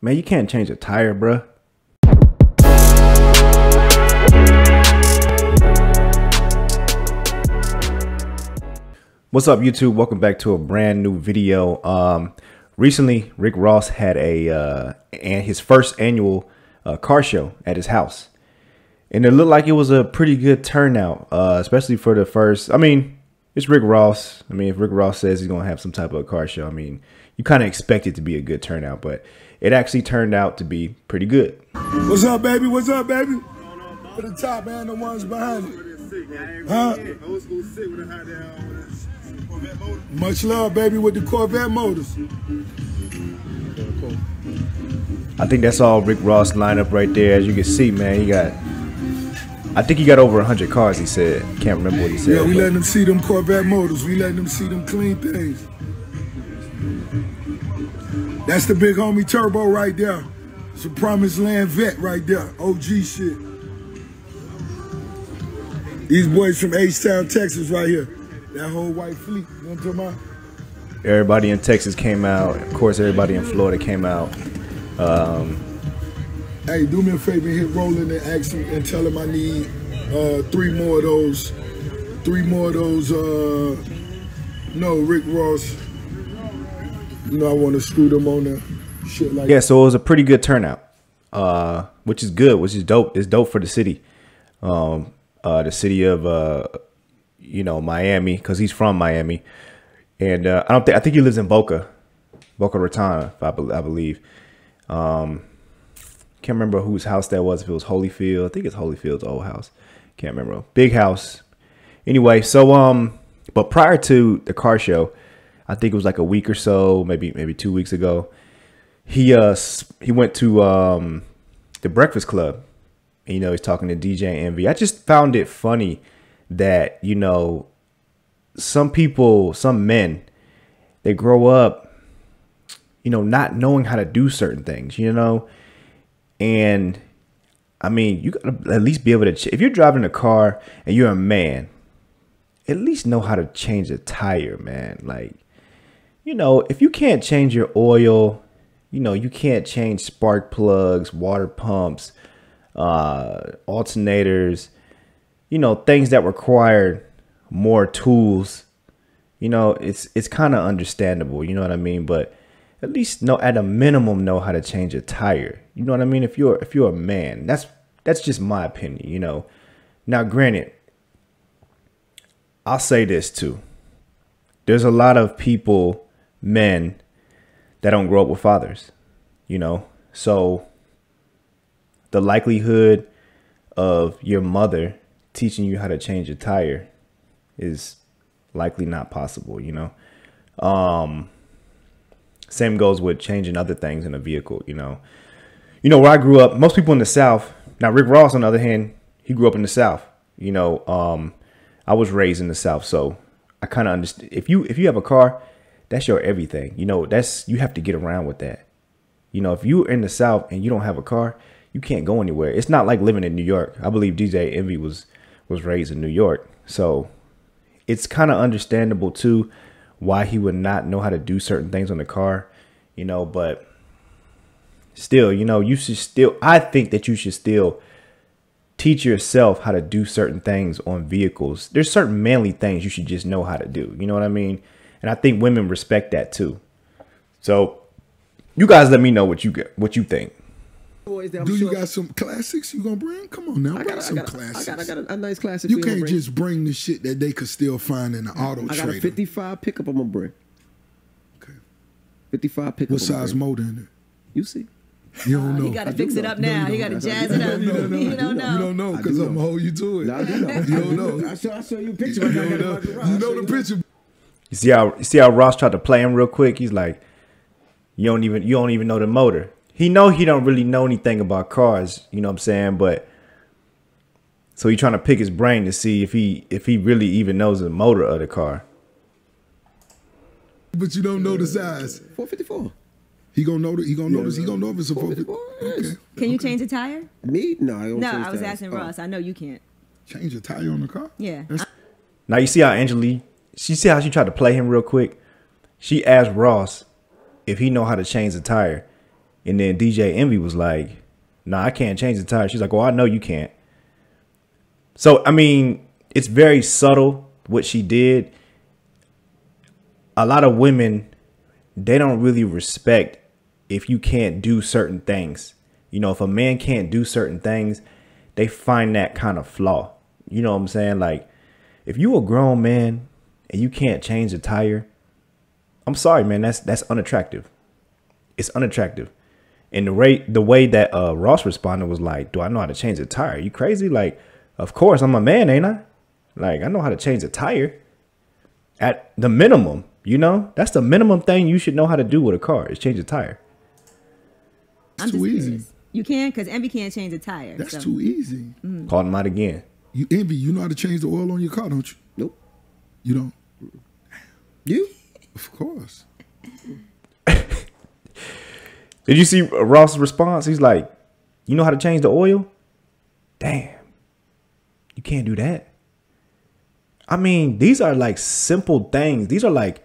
Man, you can't change a tire, bruh. What's up, YouTube? Welcome back to a brand new video. Recently, Rick Ross had his first annual car show at his house, and it looked like it was a pretty good turnout, especially for the first. I mean, it's Rick Ross. I mean, if Rick Ross says he's gonna have some type of a car show, I mean, you kind of expect it to be a good turnout, but it actually turned out to be pretty good. What's up, baby? What's up, baby? For the top, man, the ones behind it. Huh? Much love, baby, with the Corvette motors. I think that's all Rick Ross lineup right there. As you can see, man, I think he got over 100 cars, he said. Can't remember what he said. Yeah, we letting them see them Corvette motors. We letting them see them clean things. That's the big homie Turbo right there. It's a Promised Land vet right there. OG shit. These boys from H-Town, Texas right here. That whole white fleet. You know what I'm talking about? Everybody in Texas came out. Of course, everybody in Florida came out. Hey, do me a favor, hit Roland and ask him and tell him I need three more of those, no, Rick Ross. You know, I want to screw them on there. Shit like yeah, so it was a pretty good turnout, which is good, which is dope. It's dope for the city. The city of, you know, Miami, because he's from Miami. And I think he lives in Boca Raton, I believe. Can't remember whose house that was, if it was Holyfield. I think it's Holyfield's old house. Can't remember. Big house. Anyway, so, but prior to the car show, I think it was like a week or so, maybe 2 weeks ago, he went to the Breakfast Club. And, you know, he's talking to DJ Envy. I just found it funny that, you know, some men, they grow up, you know, not knowing how to do certain things, you know. And I mean, you gotta at least be able to, if you're driving a car and you're a man, at least know how to change a tire, man. Like, you know, if you can't change your oil, you know, you can't change spark plugs, water pumps, alternators, you know, things that require more tools, you know, it's kind of understandable, you know what I mean? But at least at a minimum, know how to change a tire. You know what I mean? If you're a man, that's just my opinion, you know. Now, granted, I'll say this too. There's a lot of men that don't grow up with fathers, you know. So the likelihood of your mother teaching you how to change a tire is likely not possible, you know. Same goes with changing other things in a vehicle, you know. You know, where I grew up, most people in the South, now Rick Ross, on the other hand, he grew up in the South, you know. I was raised in the South, so I kind of understand. If you have a car, that's your everything, you know. You have to get around with that. You know, if you're in the South and you don't have a car, you can't go anywhere. It's not like living in New York. I believe DJ Envy was raised in New York, so it's kind of understandable too why he would not know how to do certain things on the car, you know. But still, you know, I think that you should still teach yourself how to do certain things on vehicles. There's certain manly things you should just know how to do. You know what I mean? And I think women respect that too. So you guys let me know what you think. Do you got some classics you gonna bring? Come on now, bring some classics. I got a nice classic. You can't just bring the shit that they could still find in the auto trader. I got a 55 pickup I'm gonna bring. Okay. 55 pickup. What size motor in it? You see. You don't know. He got to fix it up now. He got to jazz it up. You don't know. You don't know because I'm gonna hold you to it. No, I do know. You don't know. I'll show you a picture. You know the picture. You see how Ross tried to play him real quick? He's like, you don't even know the motor. He don't really know anything about cars, you know what I'm saying? But so he's trying to pick his brain to see if he really even knows the motor of the car. But you don't know the size. 454. He gonna know if it's a 454. Okay. Can you change a tire? Me? No, I don't. No, I was asking Ross. I know you can't. Change a tire on the car? Yeah. Now you see how see how she tried to play him real quick? She asked Ross if he know how to change the tire. And then DJ Envy was like, nah, I can't change the tire. She's like, well, I know you can't. So, I mean, it's very subtle what she did. A lot of women, they don't really respect if you can't do certain things. You know, if a man can't do certain things, they find that kind of flaw. You know what I'm saying? Like, if you a grown man and you can't change a tire, I'm sorry, man, that's unattractive. It's unattractive. And the way that Ross responded was like, do I know how to change a tire? Are you crazy? Like, of course, I'm a man, ain't I? Like, I know how to change a tire at the minimum, you know? That's the minimum thing you should know how to do with a car is change a tire. I'm too just easy. curious. You can? Because Envy can't change a tire. That's so. too easy. Called him out again. You Envy, you know how to change the oil on your car, don't you? Nope. You don't? You? Of course. Did you see Ross' response? He's like, you know how to change the oil? Damn. You can't do that. I mean, these are like simple things. These are like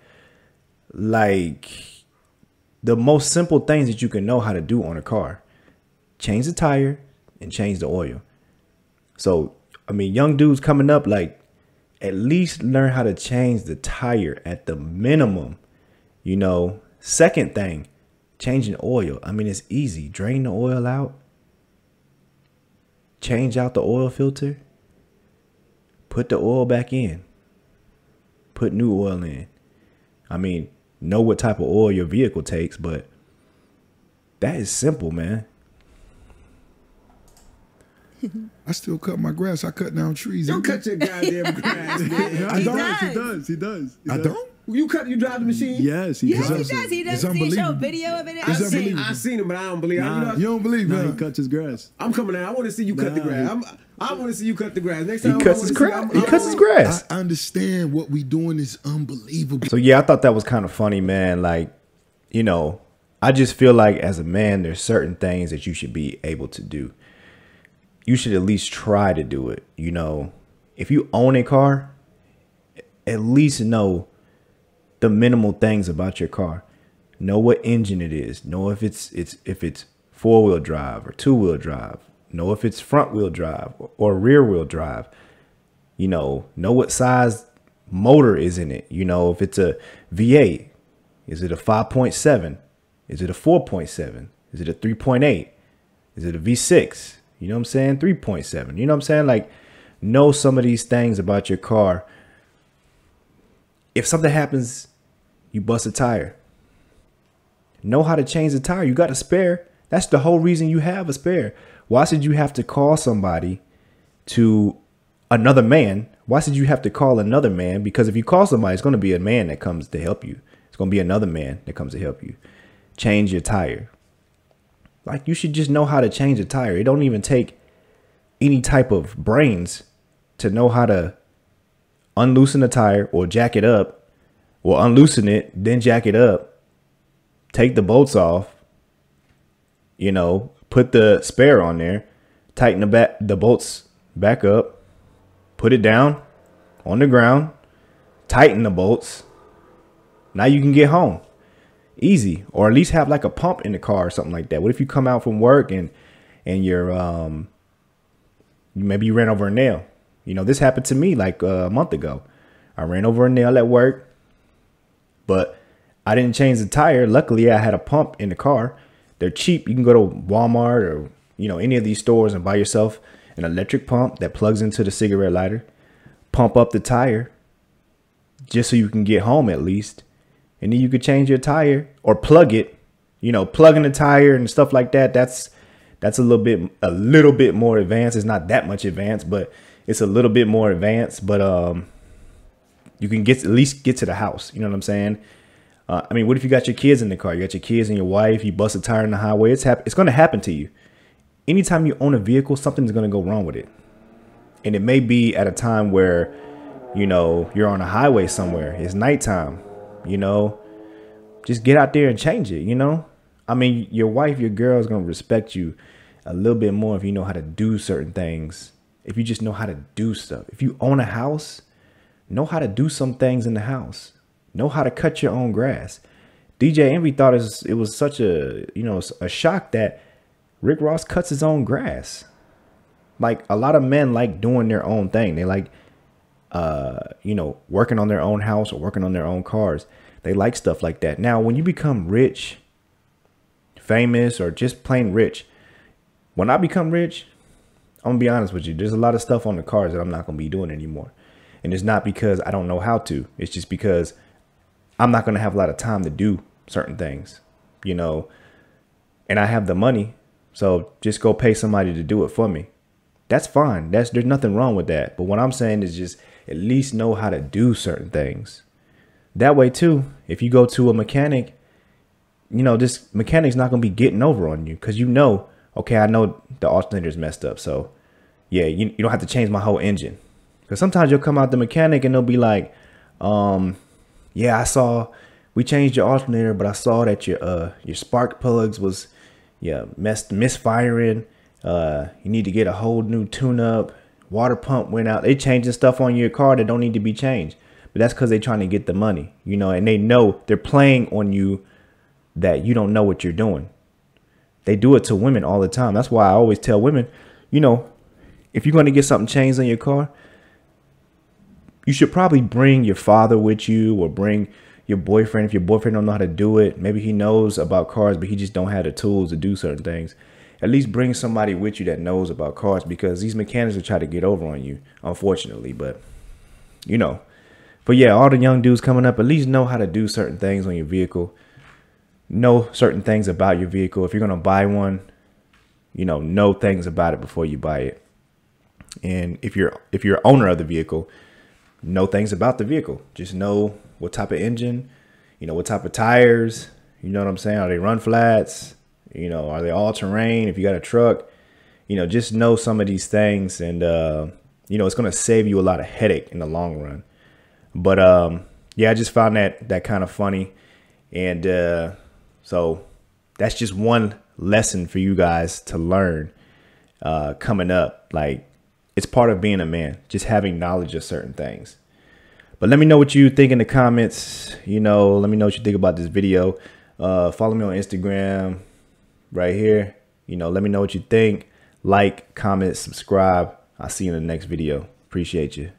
the most simple things that you can know how to do on a car. Change the tire and change the oil. So, I mean, young dudes coming up, like, at least learn how to change the tire at the minimum. You know, second thing, changing oil. I mean, it's easy. Drain the oil out. Change out the oil filter. Put the oil back in. Put new oil in. I mean, know what type of oil your vehicle takes, but that is simple, man. I still cut my grass. I cut down trees. Don't cut your goddamn grass, man. I He don't. does. He does. I don't? You drive the machine? Yes, he Yes, does. he does. He It's doesn't see show a unbelievable. video of it. It's I've seen. unbelievable. I seen him, but I don't believe. Nah. You don't believe Nah, me? he cuts his grass. I'm coming out. I want to see you cut the Nah. grass. I want to see you cut the grass. Next He time, cuts his grass. He cuts his grass. I understand what we doing is unbelievable. So yeah, I thought that was kind of funny, man. Like, you know, I just feel like as a man, there's certain things that you should be able to do. You should at least try to do it. You know, if you own a car, at least know the minimal things about your car. Know what engine it is. Know if it's 4-wheel drive or 2-wheel drive. Know if it's front wheel drive or rear wheel drive. You know what size motor is in it. You know, if it's a V8, is it a 5.7? Is it a 4.7? Is it a 3.8? Is it a V6? You know what I'm saying? 3.7. You know what I'm saying? Like, know some of these things about your car. If something happens, you bust a tire. Know how to change the tire. You got a spare. That's the whole reason you have a spare. Why should you have to call somebody to another man? Why should you have to call another man? Because if you call somebody, it's going to be a man that comes to help you. It's going to be another man that comes to help you. Change your tire. Like, you should just know how to change a tire. It don't even take any type of brains to know how to unloosen a tire or jack it up, or unloosen it, then jack it up, take the bolts off, you know, put the spare on there, tighten the bolts back up, put it down on the ground, tighten the bolts. Now you can get home. Easy. Or at least have like a pump in the car or something like that. What if you come out from work and you're maybe you ran over a nail? You know, this happened to me like a month ago. I ran over a nail at work, but I didn't change the tire. Luckily, I had a pump in the car. They're cheap. You can go to Walmart or, you know, any of these stores and buy yourself an electric pump that plugs into the cigarette lighter. Pump up the tire just so you can get home at least. And then you could change your tire or plug it, you know, plug in the tire and stuff like that. That's a little bit more advanced. It's not that much advanced, but it's a little bit more advanced. But you can at least get to the house. You know what I'm saying? I mean, what if you got your kids in the car? You got your kids and your wife. You bust a tire on the highway. It's going to happen to you. Anytime you own a vehicle, something's going to go wrong with it. And it may be at a time where, you know, you're on a highway somewhere. It's nighttime. You know, just get out there and change it. You know, I mean, your wife, your girl is going to respect you a little bit more if you know how to do certain things. If you just know how to do stuff. If you own a house, know how to do some things in the house. Know how to cut your own grass. DJ Envy thought it was such a, you know, a shock that Rick Ross cuts his own grass. Like, a lot of men like doing their own thing. They like, you know, working on their own house or working on their own cars. They like stuff like that. Now, when you become rich, famous, or just plain rich, when I become rich, I'm gonna be honest with you, there's a lot of stuff on the cars that I'm not gonna be doing anymore. And it's not because I don't know how to. It's just because I'm not gonna have a lot of time to do certain things, you know, and I have the money. So just go pay somebody to do it for me. That's fine. There's nothing wrong with that. But what I'm saying is just at least know how to do certain things. That way too, if you go to a mechanic, you know, this mechanic's not going to be getting over on you because, you know, okay, I know the alternator's messed up. So yeah, you don't have to change my whole engine. Because sometimes you'll come out the mechanic and they'll be like, yeah, I saw we changed your alternator, but I saw that your spark plugs was misfiring. You need to get a whole new tune-up. Water pump went out. They changing stuff on your car that don't need to be changed. But that's because they're trying to get the money, you know, and they know they're playing on you that you don't know what you're doing. They do it to women all the time. That's why I always tell women, you know, if you're going to get something changed on your car, you should probably bring your father with you or bring your boyfriend. If your boyfriend don't know how to do it, maybe he knows about cars, but he just don't have the tools to do certain things. At least bring somebody with you that knows about cars, because these mechanics will try to get over on you, unfortunately. But, you know, but yeah, all the young dudes coming up, at least know how to do certain things on your vehicle. Know certain things about your vehicle. If you're going to buy one, you know things about it before you buy it. And if you're owner of the vehicle, know things about the vehicle. Just know what type of engine, you know, what type of tires, you know what I'm saying? Are they run flats? You know, are they all terrain? If you got a truck, you know, just know some of these things, and, you know, it's going to save you a lot of headache in the long run. But, yeah, I just found that kind of funny. And, so that's just one lesson for you guys to learn, coming up. Like, it's part of being a man, just having knowledge of certain things. But let me know what you think in the comments. You know, let me know what you think about this video. Follow me on Instagram right here. You know, let me know what you think. Like, comment, subscribe. I'll see you in the next video. Appreciate you.